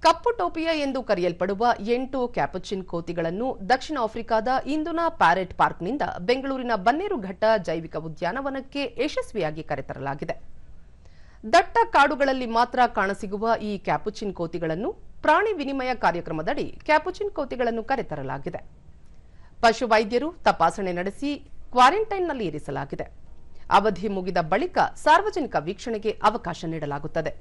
ಕಪ್ಪು ಟೋಪಿಯ ಎಂದು ಕರೆಯಲ್ಪಡುವ 8 ಕ್ಯಾಪುಚಿನ್ ಕೋತಿಗಳನ್ನು ದಕ್ಷಿಣ ಆಫ್ರಿಕಾದ ಇಂದುನಾ ಪ್ಯಾರೆಟ್ ಪಾರ್ಕ್ನಿಂದ ಬೆಂಗಳೂರಿನ ಬನ್ನೇರುಘಟ್ಟ ಜೈವಿಕ ಉದ್ಯಾನವನಕ್ಕೆ ಯಶಸ್ವಿಯಾಗಿ ಕರೆತರಲಾಗಿದೆ. ದಟ್ಟ ಕಾಡುಗಳಲ್ಲಿ ಮಾತ್ರ ಕಾಣಸಿಗುವ ಈ ಕ್ಯಾಪುಚಿನ್ ಕೋತಿಗಳನ್ನು ಪ್ರಾಣಿ ವಿನಿಮಯ ಕಾರ್ಯಕ್ರಮದಡಿ ಕ್ಯಾಪುಚಿನ್ ಕೋತಿಗಳನ್ನು ಕರೆತರಲಾಗಿದೆ. ಪಶುವೈದ್ಯರು ತಪಾಸಣೆ ನಡೆಸಿ ಕ್ವಾರಂಟೈನ್ನಲ್ಲಿ ಇರಿಸಲಾಗಿದೆ. ಅವಧಿ ಮುಗಿದ ಬಳಿಕ ಸಾರ್ವಜನಿಕ ವೀಕ್ಷಣೆಗೆ ಅವಕಾಶ ನೀಡಲಾಗುತ್ತದೆ.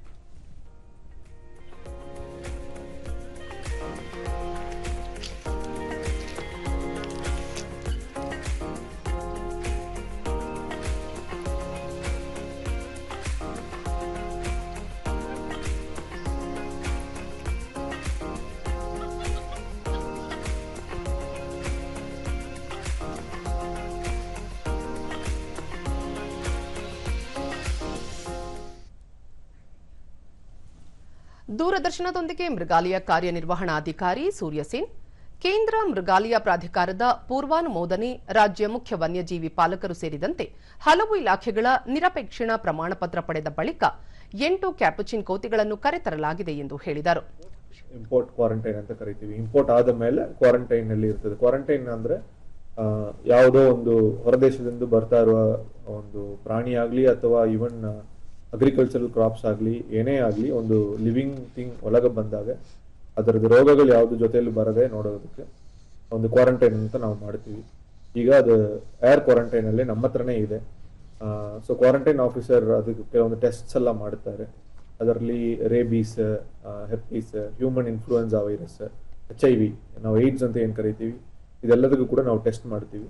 ದೂರದರ್ಶನದೊಂದಿಗೆ ಮೃಗಾಲಯ ಕಾರ್ಯನಿರ್ವಹಣಾಧಿಕಾರಿ ಸೂರ್ಯಸೇನ್, ಕೇಂದ್ರ ಮೃಗಾಲಯ ಪ್ರಾಧಿಕಾರದ ಪೂರ್ವಾನುಮೋದನೆ, ರಾಜ್ಯ ಮುಖ್ಯ ವನ್ಯಜೀವಿ ಪಾಲಕರು ಸೇರಿದಂತೆ ಹಲವು ಇಲಾಖೆಗಳ ನಿರಪೇಕ್ಷಣ ಪ್ರಮಾಣಪತ್ರ ಪಡೆದ ಬಳಿಕ 8 ಕ್ಯಾಪುಚಿನ್ ಕೋತಿಗಳನ್ನು ಕರೆತರಲಾಗಿದೆ ಎಂದು ಹೇಳಿದರು. ಇಂಪೋರ್ಟ್ ಕ್ವಾರಂಟೈನ್ ಅಂತ ಕರಿತೀವಿ. ಇಂಪೋರ್ಟ್ ಆದ ಮೇಲೆ ಕ್ವಾರಂಟೈನ್ ನಲ್ಲಿ ಇರ್ತದೆ. ಕ್ವಾರಂಟೈನ್ ಅಂದ್ರೆ ಯಾವುದೋ ಒಂದು ಹೊರದೇಶದಿಂದ ಬರ್ತಾ ಇರುವ ಒಂದು ಪ್ರಾಣಿ ಆಗ್ಲಿ ಅಥವಾ ಇವನ್ ಅಗ್ರಿಕಲ್ಚರಲ್ ಕ್ರಾಪ್ಸ್ ಆಗಲಿ ಏನೇ ಆಗಲಿ ಒಂದು ಲಿವಿಂಗ್ ಥಿಂಗ್ ಒಳಗೆ ಬಂದಾಗ ಅದರದ್ದು ರೋಗಗಳು ಯಾವುದು ಜೊತೆಯಲ್ಲಿ ಬರದೆ ನೋಡೋದಕ್ಕೆ ಒಂದು ಕ್ವಾರಂಟೈನ್ ಅಂತ ನಾವು ಮಾಡ್ತೀವಿ. ಈಗ ಅದು ಏರ್ ಕ್ವಾರಂಟೈನ್ ಅಲ್ಲಿ ನಮ್ಮ ಹತ್ರನೇ ಇದೆ. ಸೊ ಕ್ವಾರಂಟೈನ್ ಆಫೀಸರ್ ಅದಕ್ಕೆ ಕೆಲವೊಂದು ಟೆಸ್ಟ್ಸ್ ಎಲ್ಲ ಮಾಡುತ್ತಾರೆ. ಅದರಲ್ಲಿ rabies, hepatitis, human influenza virus, HIV, ನಾವು ಏಡ್ಸ್ ಅಂತ ಏನು ಕರಿತೀವಿ, ಇದೆಲ್ಲದಕ್ಕೂ ಕೂಡ ನಾವು ಟೆಸ್ಟ್ ಮಾಡ್ತೀವಿ.